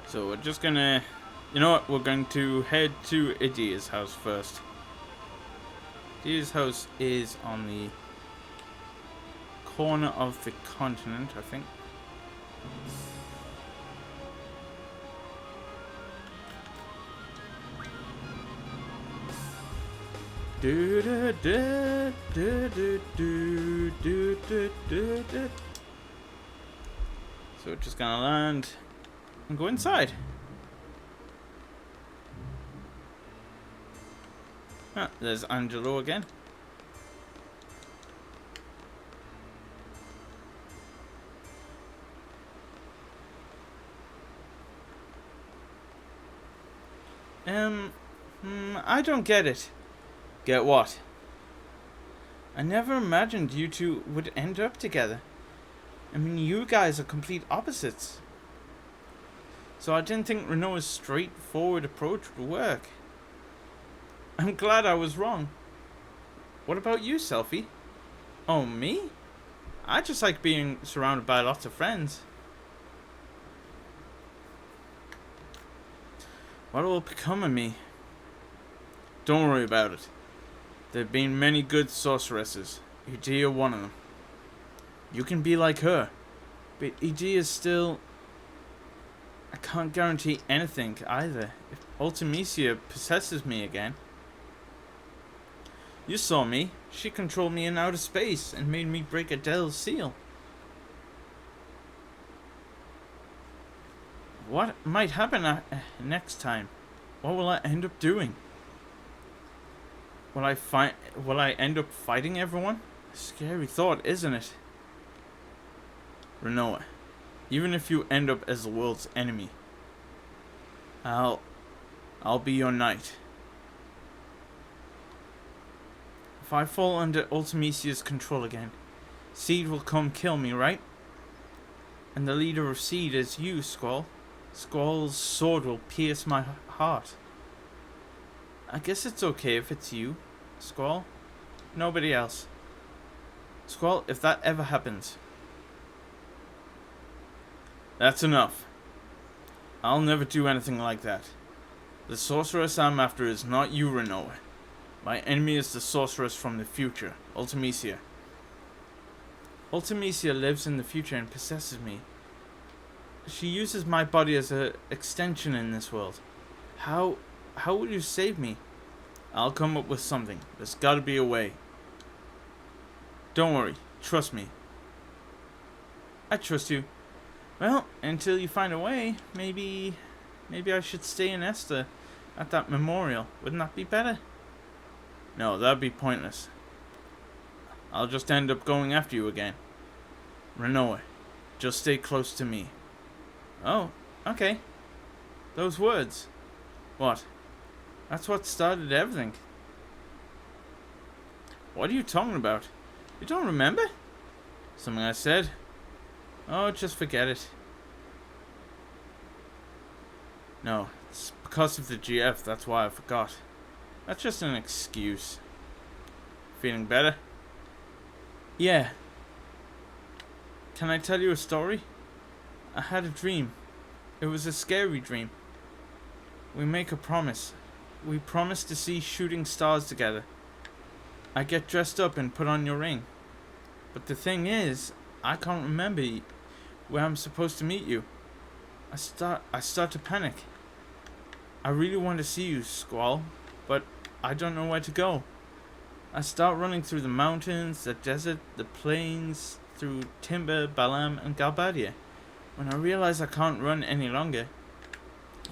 So we're just gonna... You know what? We're going to head to Idia's house first. Idia's house is on the corner of the continent, I think. Do do do do do do do do do do. So we're just gonna land and go inside. Ah, there's Angelo again. I don't get it. Get what? I never imagined you two would end up together. I mean, you guys are complete opposites. So I didn't think Renault's straightforward approach would work. I'm glad I was wrong. What about you, Selfie? Oh, me? I just like being surrounded by lots of friends. What will become of me? Don't worry about it. There have been many good sorceresses. Idia one of them. You can be like her. But Idia's still... I can't guarantee anything either. If Ultimecia possesses me again. You saw me. She controlled me in outer space and made me break Adele's seal. What might happen next time? What will I end up doing? Will I end up fighting everyone? Scary thought, isn't it? Renoa, even if you end up as the world's enemy, I'll be your knight. If I fall under Ultimecia's control again, Seed will come kill me, right? And the leader of Seed is you, Squall. Squall's sword will pierce my heart. I guess it's okay if it's you, Squall. Nobody else. Squall, if that ever happens... That's enough. I'll never do anything like that. The sorceress I'm after is not you, Renoa. My enemy is the sorceress from the future, Ultimecia. Ultimecia lives in the future and possesses me. She uses my body as an extension in this world. How will you save me? I'll come up with something. There's gotta be a way. Don't worry. Trust me. I trust you. Well, until you find a way, maybe I should stay in Esther at that memorial. Wouldn't that be better? No, that'd be pointless. I'll just end up going after you again. Renoa, just stay close to me. Oh, okay. Those words. What? That's what started everything. What are you talking about? You don't remember? Something I said? Oh, just forget it. No, it's because of the GF, that's why I forgot. That's just an excuse. Feeling better? Yeah. Can I tell you a story? I had a dream. It was a scary dream. We make a promise. We promise to see shooting stars together. I get dressed up and put on your ring. But the thing is, I can't remember where I'm supposed to meet you. I start to panic. I really want to see you, Squall, but I don't know where to go. I start running through the mountains, the desert, the plains, through Timber, Balam, and Galbadia. When I realize I can't run any longer,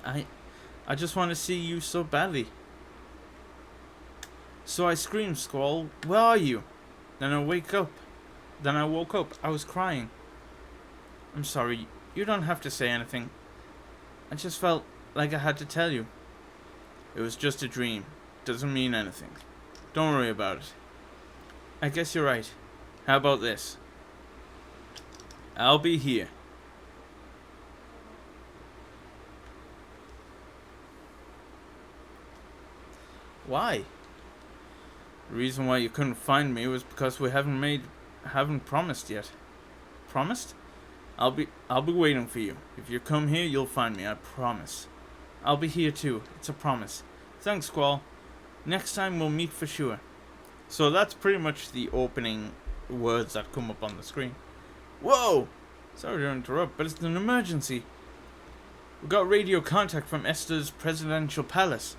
I just want to see you so badly. So I scream, Squall, where are you? Then I woke up. I was crying. I'm sorry, you don't have to say anything. I just felt like I had to tell you. It was just a dream. Doesn't mean anything. Don't worry about it. I guess you're right. How about this? I'll be here. Why? The reason why you couldn't find me was because we haven't promised yet. Promised? I'll be waiting for you. If you come here, you'll find me, I promise. I'll be here too. It's a promise. Thanks, Squall. Next time we'll meet for sure. So that's pretty much the opening words that come up on the screen. Whoa! Sorry to interrupt, but it's an emergency. We got radio contact from Esther's presidential palace.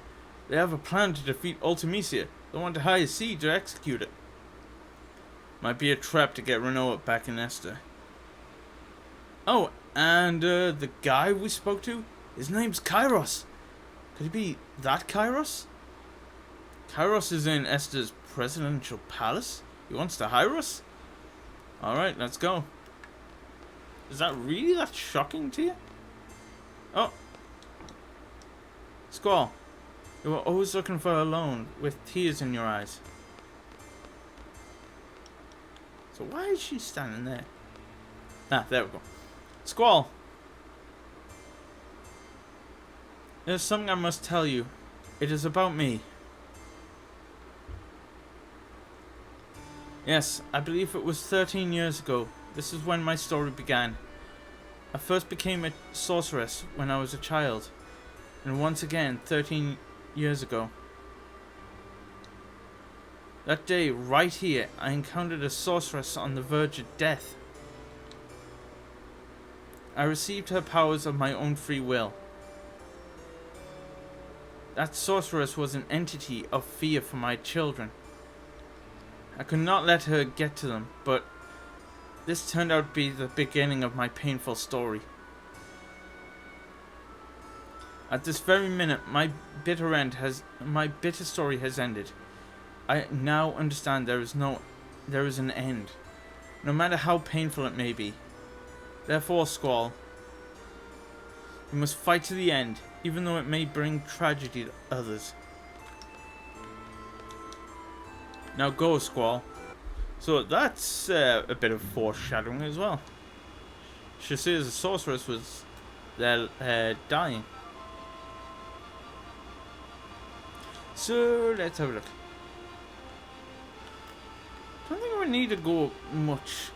They have a plan to defeat Ultimisia. They want to hire C to execute it. Might be a trap to get Renault back in Esther. Oh, and the guy we spoke to? His name's Kairos. Could it be that Kairos? Kairos is in Esther's presidential palace? He wants to hire us? Alright, let's go. Is that really that shocking to you? Oh. Squall. You were always looking for a loan with tears in your eyes. So why is she standing there? Ah, there we go. Squall. There's something I must tell you. It is about me. Yes, I believe it was 13 years ago. This is when my story began. I first became a sorceress when I was a child. And once again, 13 years ago. That day, right here, I encountered a sorceress on the verge of death. I received her powers of my own free will. That sorceress was an entity of fear for my children. I could not let her get to them, but this turned out to be the beginning of my painful story. At this very minute, my bitter story has ended. I now understand there is an end, no matter how painful it may be. Therefore, Squall, you must fight to the end, even though it may bring tragedy to others. Now go, Squall. So that's a bit of foreshadowing as well. She says the sorceress was dying. So let's have a look. Don't think we need to go much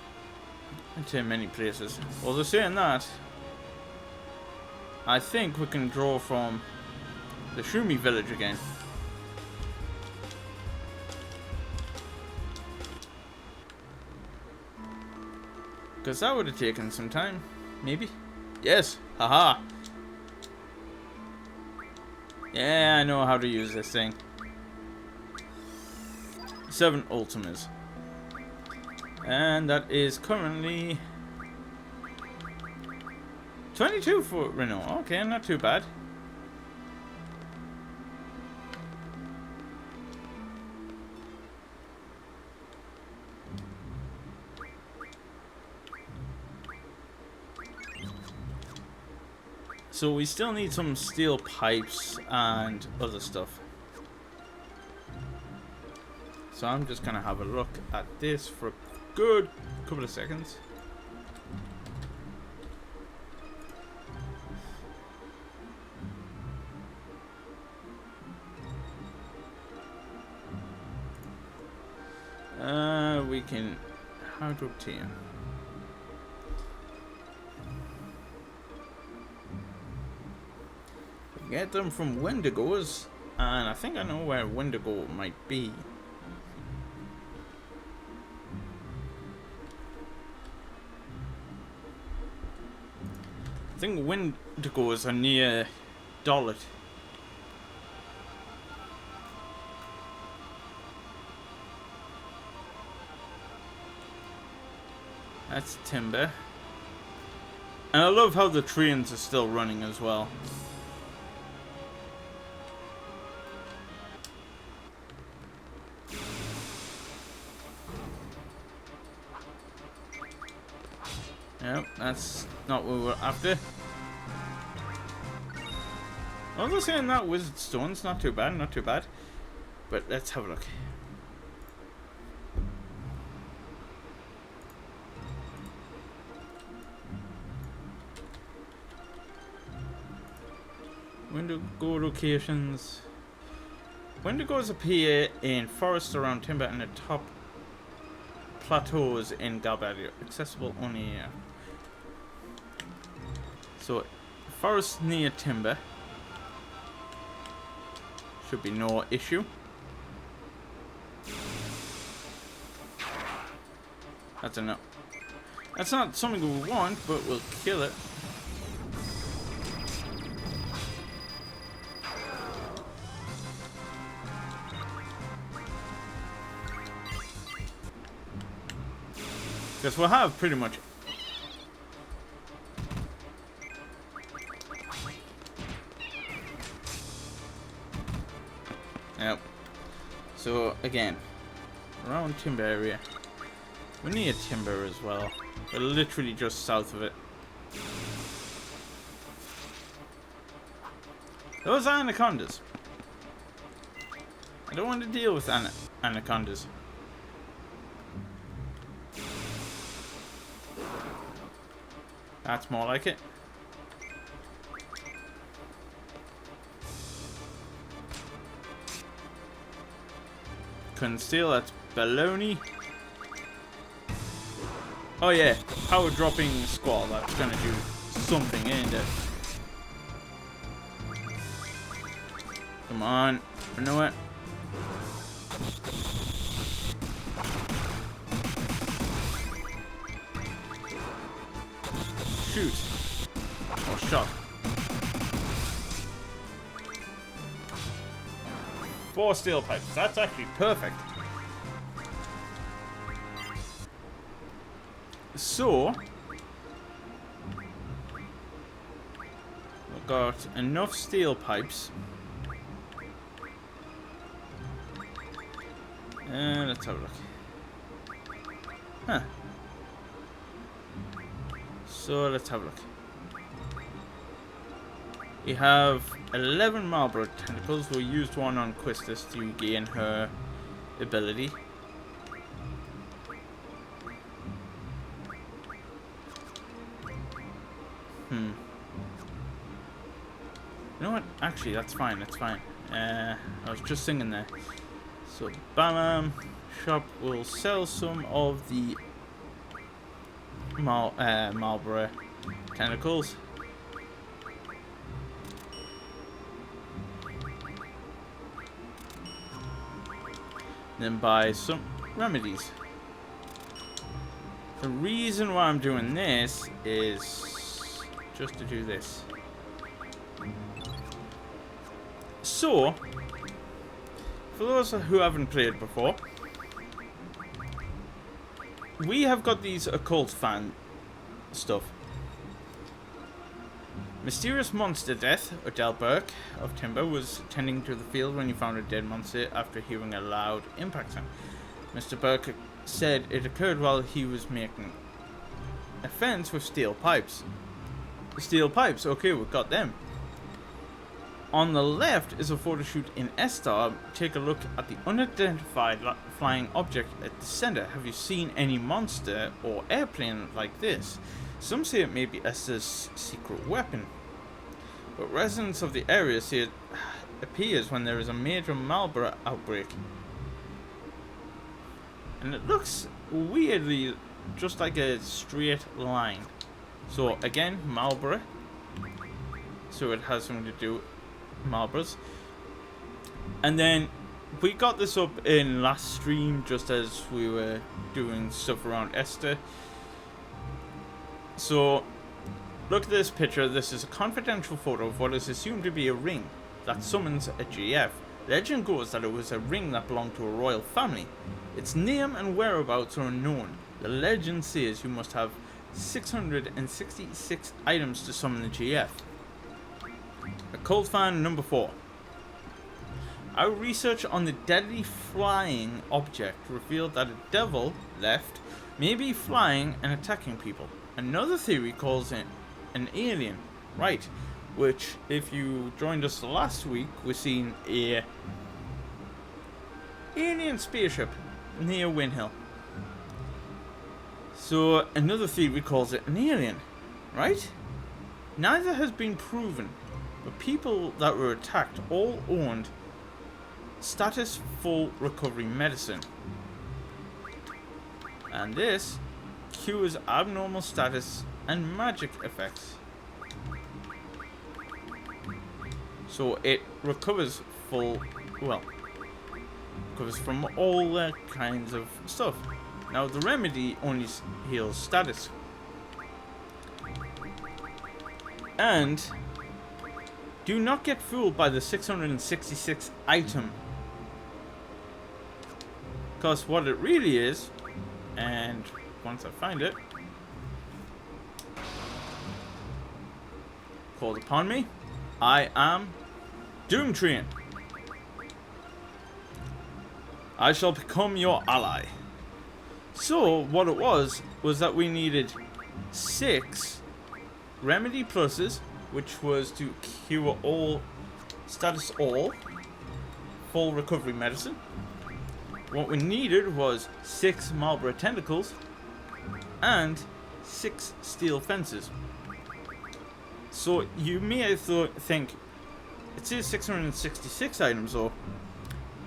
into many places. Although saying that, I think we can draw from the Shumi village again. Because that would have taken some time. Maybe. Yes. Haha. Yeah, I know how to use this thing. 7 Ultimas. And that is currently 22 for Renault. Okay, not too bad. So we still need some steel pipes and other stuff. So I'm just gonna have a look at this for a good couple of seconds. We can how to obtain. Get them from Wendigos, and I think I know where Wendigo might be. I think Wendigos are near Dollet. That's timber. And I love how the trains are still running as well. Yep, that's not what we were after. Although saying that, Wizard Stone's not too bad, not too bad. But let's have a look. Wendigo locations. Wendigos appear in forests around timber and the top plateaus in Galbadia. Accessible only here. So, forest near timber. Should be no issue. That's enough. That's not something we want, but we'll kill it. Because we'll have pretty much... Yep. So, again, around timber area. We need a timber as well. We're literally just south of it. Those are anacondas. I don't want to deal with anacondas. That's more like it. Couldn't steal, that's baloney. Oh yeah, power dropping squall, that's gonna do something, ain't it? Come on, you know what? Shoot. Or shot. 4 steel pipes. That's actually perfect. So, we've got enough steel pipes. Let's have a look. Huh. So let's have a look. We have 11 Marlborough tentacles. We used one on Quistis to gain her ability. You know what? Actually, that's fine. That's fine. I was just thinking there. So, Bam shop will sell some of the Marlborough tentacles. Then buy some remedies. The reason why I'm doing this is just to do this. So, for those who haven't played before, we have got these occult fan stuff. Mysterious monster death. Odell Burke of Timber was tending to the field when he found a dead monster after hearing a loud impact sound. Mr. Burke said it occurred while he was making a fence with steel pipes. Steel pipes, okay, we've got them. On the left is a photo shoot in S-Star. Take a look at the unidentified flying object at the center. Have you seen any monster or airplane like this? Some say it may be Esther's secret weapon, but residents of the area say it appears when there is a major Marlborough outbreak. And it looks weirdly just like a straight line. So again, Marlborough. So it has something to do with Marlboroughs. And then we got this up in last stream just as we were doing stuff around Esther. So look at this picture. This is a confidential photo of what is assumed to be a ring that summons a GF. Legend goes that it was a ring that belonged to a royal family. Its name and whereabouts are unknown. The legend says you must have 666 items to summon the GF. Occult fan number 4. Our research on the deadly flying object revealed that a devil left may be flying and attacking people. Another theory calls it an alien, right? Which, if you joined us last week, we've seen a alien spaceship near Windhill. So another theory calls it an alien, right? Neither has been proven, but people that were attacked all owned status full recovery medicine. And this cures abnormal status and magic effects. So it recovers full, well, recovers from all kinds of stuff. Now the remedy only heals status. And do not get fooled by the 666 item. Because what it really is, and once I find it, called upon me, I am Doomtree. I shall become your ally. So what it was that we needed 6 remedy pluses, which was to cure all, status all, full recovery medicine. What we needed was 6 Marlborough tentacles and 6 steel fences. So you may think it says 666 items, or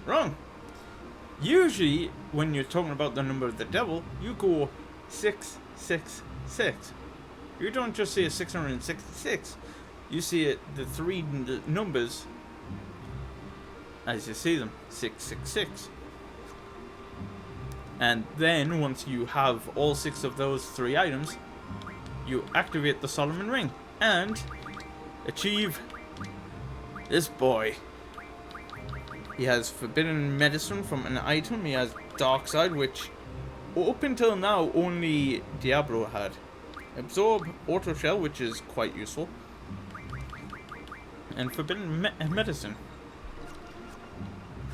wrong. Usually when you're talking about the number of the devil, you go 666. You don't just say 666. You see it, the 3 numbers as you see them, 666. And then once you have all 6 of those 3 items, you activate the Solomon Ring and achieve this boy. He has forbidden medicine from an item. He has dark side, which up until now only Diablo had. Absorb auto shell, which is quite useful, and forbidden medicine.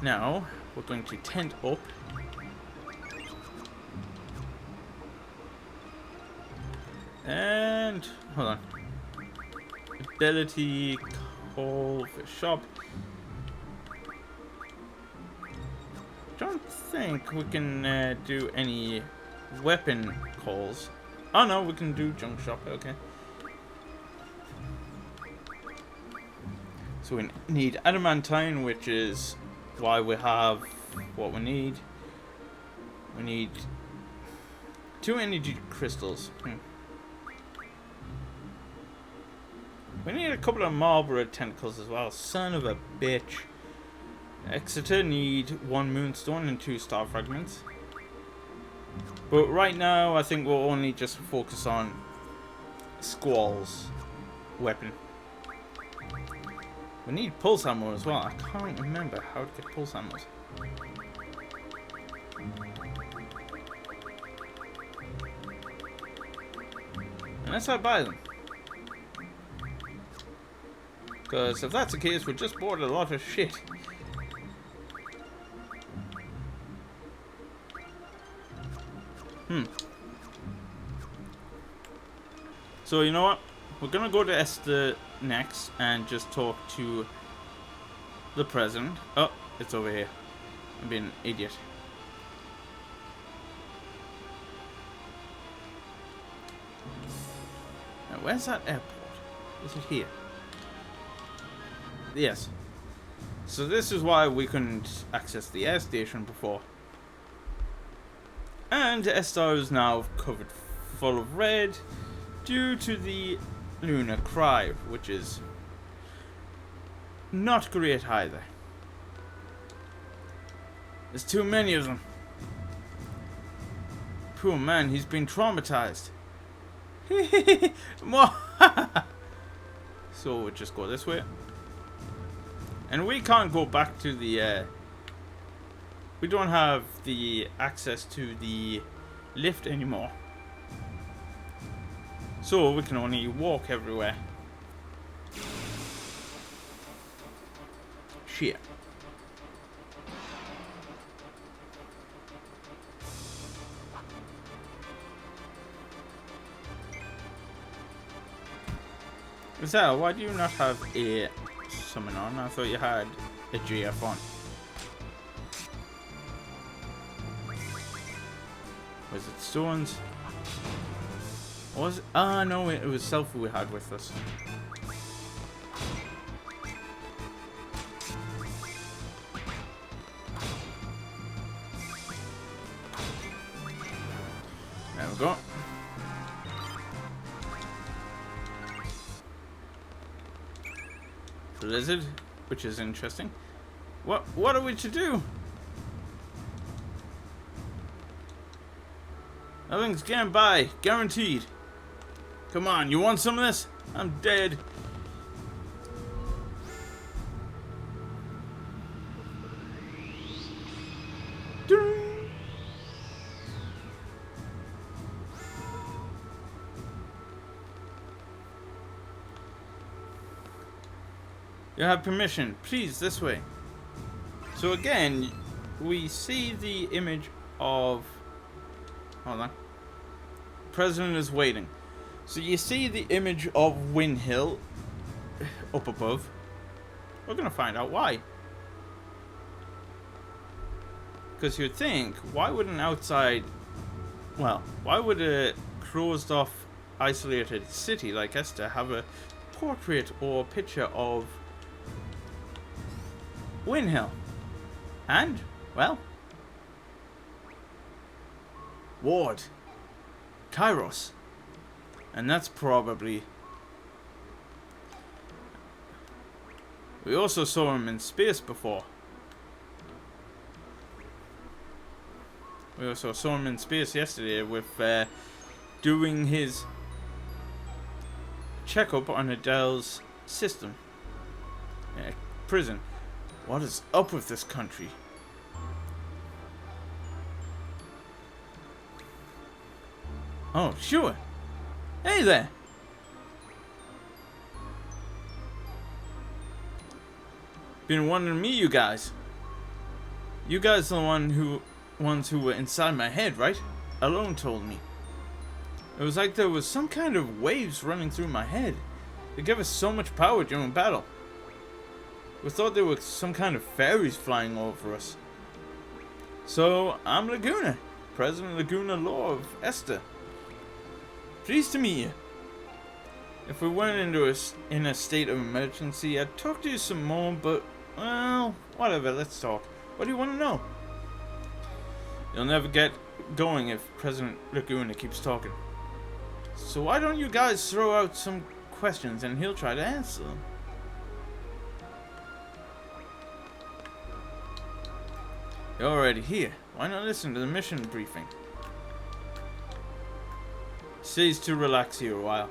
Now we're going to tent up. And hold on. Ability call for shop. Don't think we can do any weapon calls. Oh no, we can do junk shop. Okay. So we need adamantine, which is why we have what we need. We need 2 energy crystals. We need a couple of Marlborough tentacles as well. Son of a bitch. Exeter need 1 moonstone and 2 star fragments. But right now, I think we'll only just focus on Squall's weapon. We need pulse ammo as well. I can't remember how to get pulse ammos. Unless I buy them. Because if that's the case, we just bought a lot of shit. So you know what? We're gonna go to Esther next and just talk to the president. Oh, it's over here. I'm being an idiot. Now, where's that airport? Is it here? Yes. So this is why we couldn't access the air station before. And Estar is now covered full of red due to the lunar cry, which is not great either. There's too many of them. Poor man, he's been traumatized. So we'll just go this way. And we can't go back to the we don't have the access to the lift anymore. So we can only walk everywhere. Shit. Zell, why do you not have a summon on? I thought you had a GF on. Was it stones? Was it? Ah, no, it was Selfie we had with us. There we go. blizzard, which is interesting. What are we to do? Nothing's getting by, guaranteed. Come on, you want some of this? I'm dead. You have permission. Please, this way. So again, we see the image of... Hold on. President is waiting. So you see the image of Win Hill up above. We're going to find out why. Because you'd think, why would an outside... Well, why would a closed off, isolated city like Esther have a portrait or picture of Win Hill? And, well, Ward, Kairos, and that's probably... We also saw him in space before. We also saw him in space yesterday with doing his checkup on Adele's system. Prison. What is up with this country? Oh, sure. Hey there. Been wondering me, you guys. You guys are the ones who were inside my head, right? Alone told me. It was like there was some kind of waves running through my head. They gave us so much power during battle. We thought there were some kind of fairies flying over us. So, I'm Laguna, President Laguna Law of Esther. Pleased to meet you. If we weren't in a state of emergency, I'd talk to you some more, but, well, whatever, let's talk. What do you want to know? You'll never get going if President Laguna keeps talking. So why don't you guys throw out some questions and he'll try to answer them? You're already here. Why not listen to the mission briefing? Stays to relax here a while.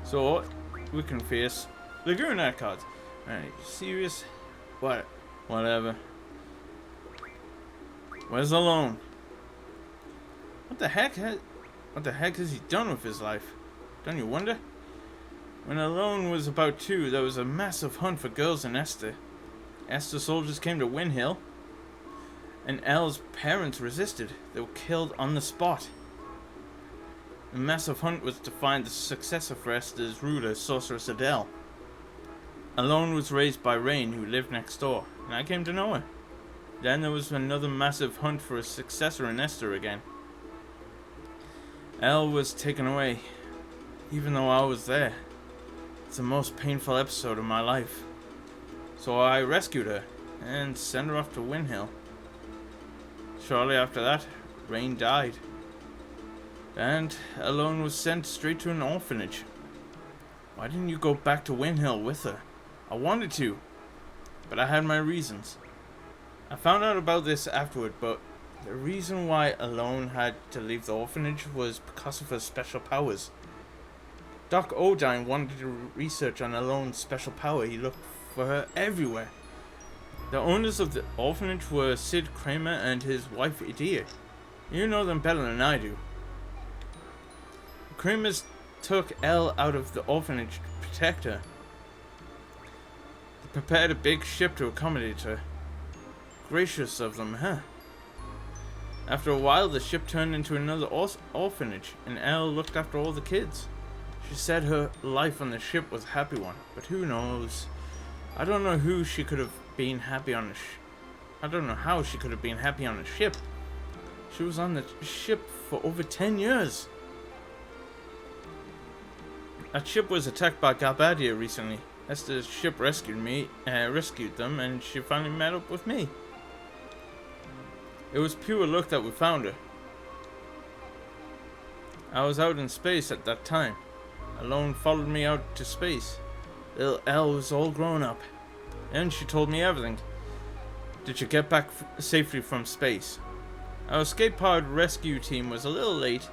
So, we can face Laguna cards. Alright, serious? What? Whatever. Where's Alone? What the heck has he done with his life? Don't you wonder? When Alone was about 2, there was a massive hunt for girls in Esther. Esther soldiers came to Win Hill, and Elle's parents resisted. They were killed on the spot. The massive hunt was to find the successor for Esther's ruler, Sorceress Adele. Alone was raised by Rain, who lived next door, and I came to know her. Then there was another massive hunt for a successor in Esther again. Elle was taken away, even though I was there. It's the most painful episode of my life. So I rescued her and sent her off to Win Hill. Shortly after that, Rain died. And Alone was sent straight to an orphanage. Why didn't you go back to Win Hill with her? I wanted to, but I had my reasons. I found out about this afterward, but the reason why Alone had to leave the orphanage was because of her special powers. Doc Odine wanted to research on Alone's special power. He looked for her everywhere. The owners of the orphanage were Sid Kramer and his wife Edea. You know them better than I do. The Kramers took Elle out of the orphanage to protect her. They prepared a big ship to accommodate her. Gracious of them, huh? After a while, the ship turned into another orphanage, and Elle looked after all the kids. She said her life on the ship was a happy one, but who knows? I don't know who she could have been happy on I don't know how she could have been happy on a ship. She was on the ship for over 10 years. That ship was attacked by Galbadia recently. Esther's ship rescued them, and she finally met up with me. It was pure luck that we found her. I was out in space at that time. Alone followed me out to space. Little Elle was all grown up. And she told me everything. Did you get back safely from space? Our escape-pod rescue team was a little late.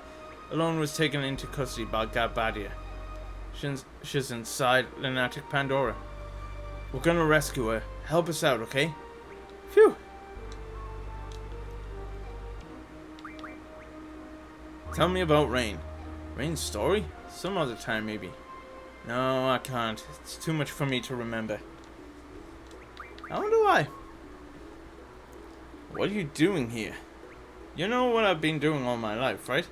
Alone was taken into custody by Gabadia. She's inside Lunatic Pandora. We're gonna rescue her. Help us out, okay? Phew! Tell me about Rain. Rain's story? Some other time, maybe. No, I can't. It's too much for me to remember. I wonder why. What are you doing here? You know what I've been doing all my life, right?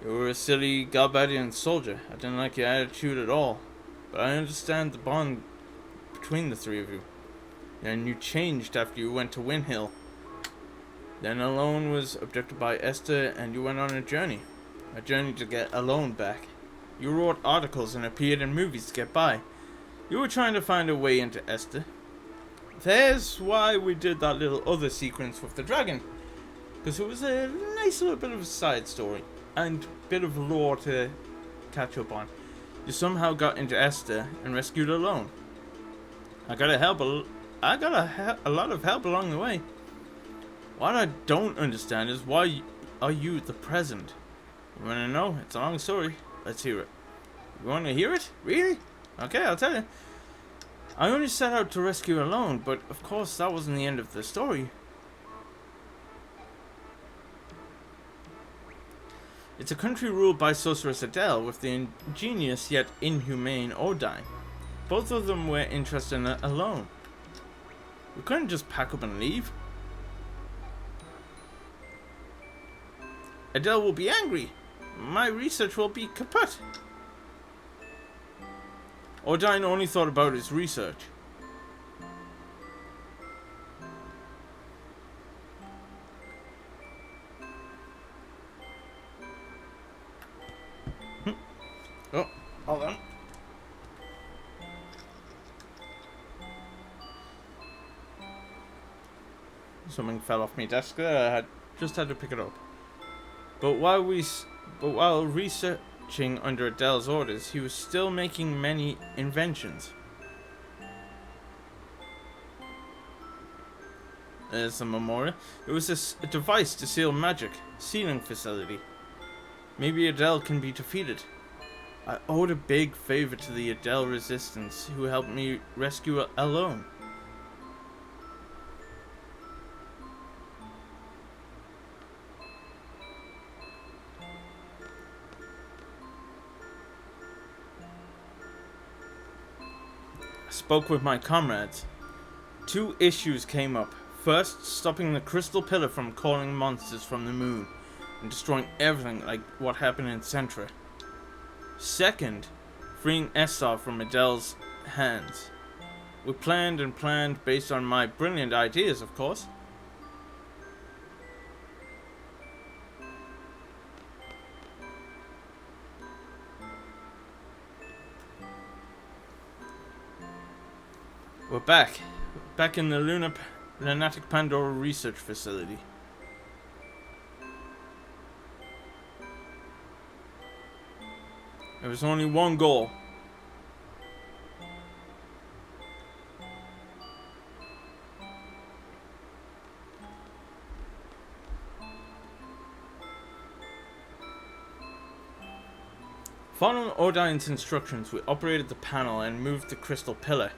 You were a silly Galbadian soldier. I didn't like your attitude at all. But I understand the bond between the three of you. And you changed after you went to Win Hill. Then Alone was abducted by Esther and you went on a journey. A journey to get Alone back. You wrote articles and appeared in movies to get by. You were trying to find a way into Esther. There's why we did that little other sequence with the dragon. Because it was a nice little bit of a side story. And bit of lore to catch up on. You somehow got into Esther and rescued Alone. I got a lot of help along the way. What I don't understand is why are you the present? You wanna know? It's a long story. Let's hear it. You wanna hear it? Really? Okay, I'll tell you. I only set out to rescue Alone, but of course that wasn't the end of the story. It's a country ruled by Sorceress Adele with the ingenious yet inhumane Odine. Both of them were interested in Alone. We couldn't just pack up and leave. Adele will be angry. My research will be kaput. Odine only thought about his research. Oh, hold on. Something fell off my desk there. I just had to pick it up. But while researching under Adele's orders, he was still making many inventions. There's a memorial. It was a device to seal magic, sealing facility. Maybe Adele can be defeated. I owed a big favor to the Adele resistance who helped me rescue Alone. I spoke with my comrades. 2 issues came up. First, stopping the crystal pillar from calling monsters from the moon and destroying everything like what happened in Centra. Second, freeing Estar from Adele's hands. We planned and planned based on my brilliant ideas, of course. We're back in the Lunatic Pandora research facility. There was only one goal. Following Odine's instructions, we operated the panel and moved the crystal pillar.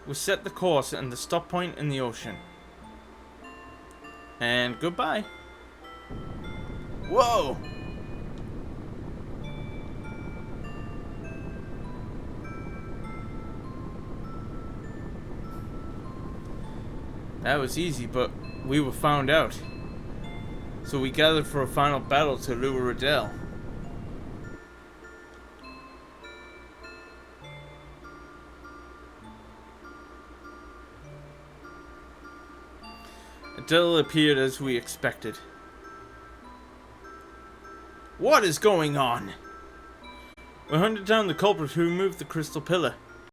We set the course and the stop point in the ocean. And goodbye. Whoa! That was easy, but we were found out. So we gathered for a final battle to lure Adele. Adele appeared as we expected. What is going on? We hunted down the culprit who removed the crystal pillar.